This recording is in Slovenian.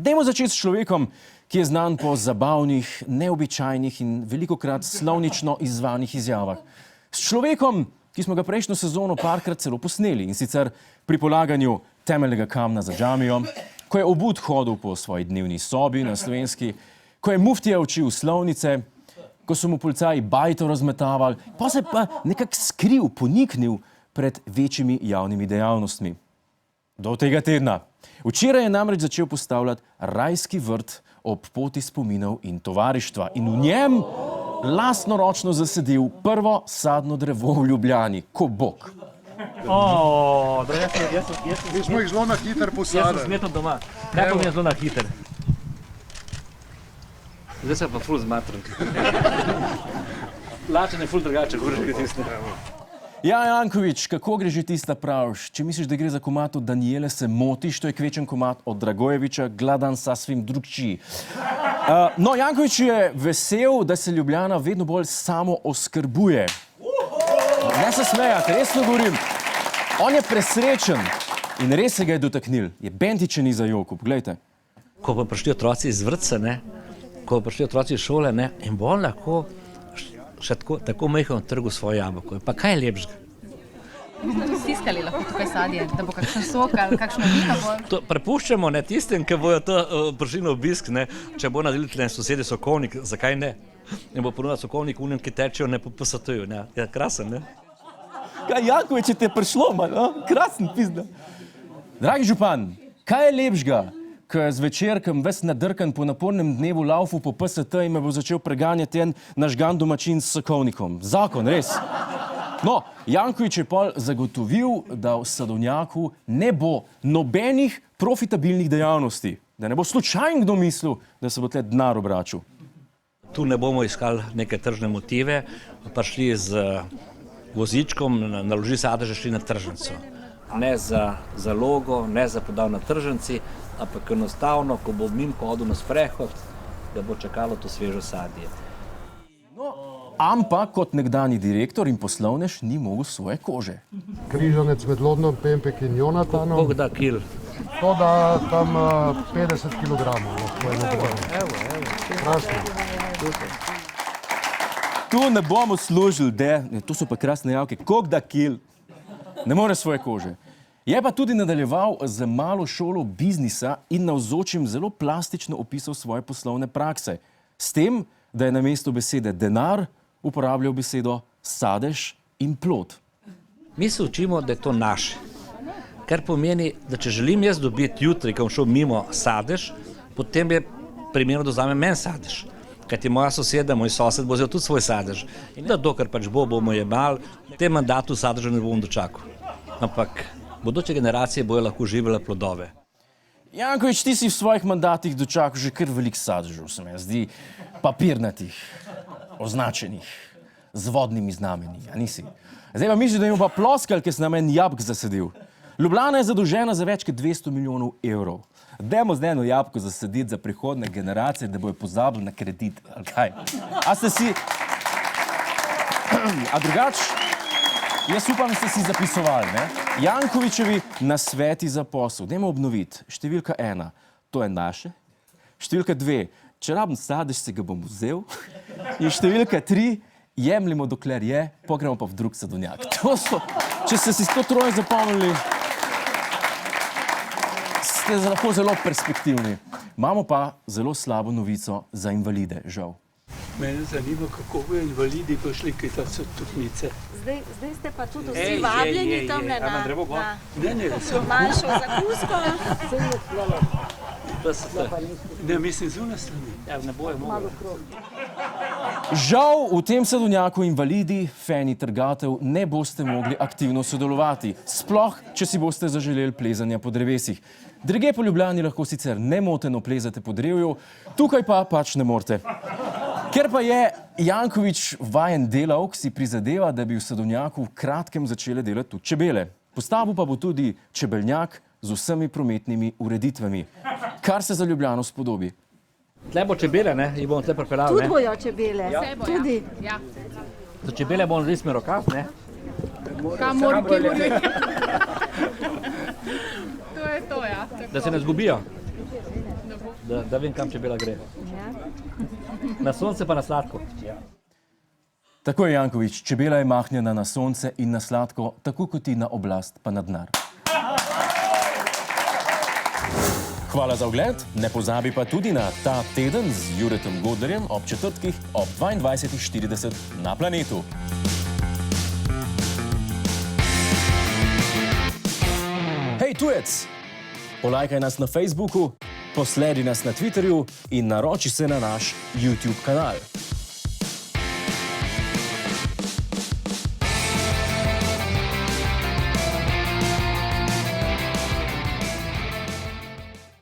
Dajmo začeti s človekom, ki je znan po zabavnih, neobičajnih in velikokrat slovnično izzvanih izjavah. S človekom, ki smo ga prejšnjo sezono parkrat celo posneli, in sicer pri polaganju temeljnega kamna za džamijo, ko je obut hodil po svoji dnevni sobi na Slovenski, ko je muftija učil slovnice, ko so mu policaji bajto razmetavali, pa se pa nekako skril, poniknil pred večjimi javnimi dejavnostmi. Do tega tedna. Včeraj je namreč začel postavljati rajski vrt ob poti spominov in tovarištva in v njem lastnoročno zasadil prvo sadno drevo v Ljubljani, ko bog. Mi smo jih zelo na hiter posadili. Jaz sem smetno doma. Kaj pa mi je zelo na hiter? Zdaj se pa ful zmatram. Lačen je ful drugače, govoriš kaj tiste. Ja, Janković, kako gre že tista pravš? Če misliš, da gre za komad od Danijele, se motiš, to je kvečen komad od Dragojevića, gladan sa svim drugči. No, Janković je vesel, da se Ljubljana vedno bolj samo oskrbuje. Ne se smejate, resno govorim. On je presrečen in res se ga je dotaknil. Je bentičen iza joku, poglejte. Ko pa prišli otroci iz vrtca, ne, ko pa prišli otroci iz šole, ne, in bo on lahko še tako majhen trgu svoje jabolko. Pa kaj je lepšega? Mi smo tudi stiskali lahko tukaj sadje, da bo kakšen sok ali kakšno vika bolj. To prepuščamo ne tistim, ki bojo to prišli na obisk, ne, če bo naredili sosedi sokovnik, zakaj ne? In bo ponudil sokovnik unim, ki tečejo ne po PST-ju, ne. Ja, krasen, ne? Kaj, Janković, je te prišlo, no? Krasen, pizda. Dragi župan, kaj je lepšega, ko je zvečerkem ves nadrkan po napornem dnevu laufu po PST in me bo začel preganjati en nažgan domačin s sokovnikom. Zakon, res. No, Janković je pol zagotovil, da v sadovnjaku ne bo nobenih profitabilnih dejavnosti. Da ne bo slučajno kdo mislil, da se bo tle denar obračal. Tu ne bomo iskali neke tržne motive, pa šli z vozičkom, naložili sadeže, šli na tržnico. Ne za zalogo, ne za prodajo na tržnici, ampak enostavno, ko bo mimo hodil na sprehod, da bo čakalo to svežo sadje. No, ampak kot nekdanji direktor in poslovnež ni mogel svoje kože. Križanec med Londom, Pempek in Jonatanom. Koliko da kil? To da tam 50 kilogramov. Krasno. Tu ne bomo služili, to so pa krasne javke, koliko da kil. Ne more svoje kože. Je pa tudi nadaljeval z malo šolo biznisa in navzočim zelo plastično opisal svoje poslovne prakse. S tem, da je namesto besede denar uporabljal besedo sadež in plod. Mi se učimo, da je to naše. Kar pomeni, da če želim jaz dobiti jutri, ko bom šel mimo sadež, potem je primerno, da vzamem meni sadež. Kajti moja soseda, moj sosed bo vzel tudi svoj sadež. In da dokler pač bomo jemali, v tem mandatu sadeža ne bom dočakal. Ampak bodoče generacije bojo lahko živele plodove. Janković, ti si v svojih mandatih dočakal že kar veliko sadežev, se mi zdi, papirnatih, označenih, z vodnimi znameni, a nisi? Zdaj pa misliš, da jim pa ploskal, ker si nam en jabolk zasadil. Ljubljana je zadolžena za več kot 200 milijonov evrov. Dajmo zdaj eno jabolko zasaditi za prihodne generacije, da bojo pozabili na kredit, ali kaj? A ste si... A drugač, jaz upam, da ste si zapisovali, ne? Jankovićevi nasveti za posel. Dajmo obnoviti. Številka 1, to je naše. Številka 2, če rabim sadež, se ga bom vzel. In številka 3, jemljimo dokler je, pogremo pa v drug sadovnjak. To so, če ste si to troje zapomnili, ste lahko zelo perspektivni. Imamo pa zelo slabo novico za invalide, žal. Mene zanima, kako bojo invalidi prišli kaj ta stopnice. Zdaj ste pa tudi vsi vabljeni tamle na manjšo zakusko. Ne, mislim zunaj strani. Ja, ne bojo mogli. Žal v tem sadovnjaku invalidi, fani trgatev, ne boste mogli aktivno sodelovati. Sploh, če si boste zaželeli plezanja po drevesih. Drugje po Ljubljani lahko sicer nemoteno plezate po drevju, tukaj pa pač ne morete. Ker pa je Janković vajen delavk, si prizadeva, da bi v sadovnjaku v kratkem začele delati tudi čebele. Postavil pa bo tudi čebeljak z vsemi prometnimi ureditvami, kar se za Ljubljano spodobi. Tle bo čebele, ne, jih bomo tle pripeljali, Tudi ne. bojo čebele. Tudi. Za čebele bomo naredili smerokav, ne. Kamor, kjer To je to, ja. Da se ne zgubijo. Da bo. da vem, kam čebela gre. Na sonce pa na sladko. Tako je, Janković, čebela je mahnjena na sonce in na sladko, tako kot ti na oblast pa na denar. Hvala za ogled, ne pozabi pa tudi na Ta teden z Juretom Godlerjem ob četrtkih ob 22:40 na Planetu. Hej, tujec! Polajkaj nas na Facebooku, posledi nas na Twitterju in naroči se na naš YouTube kanal.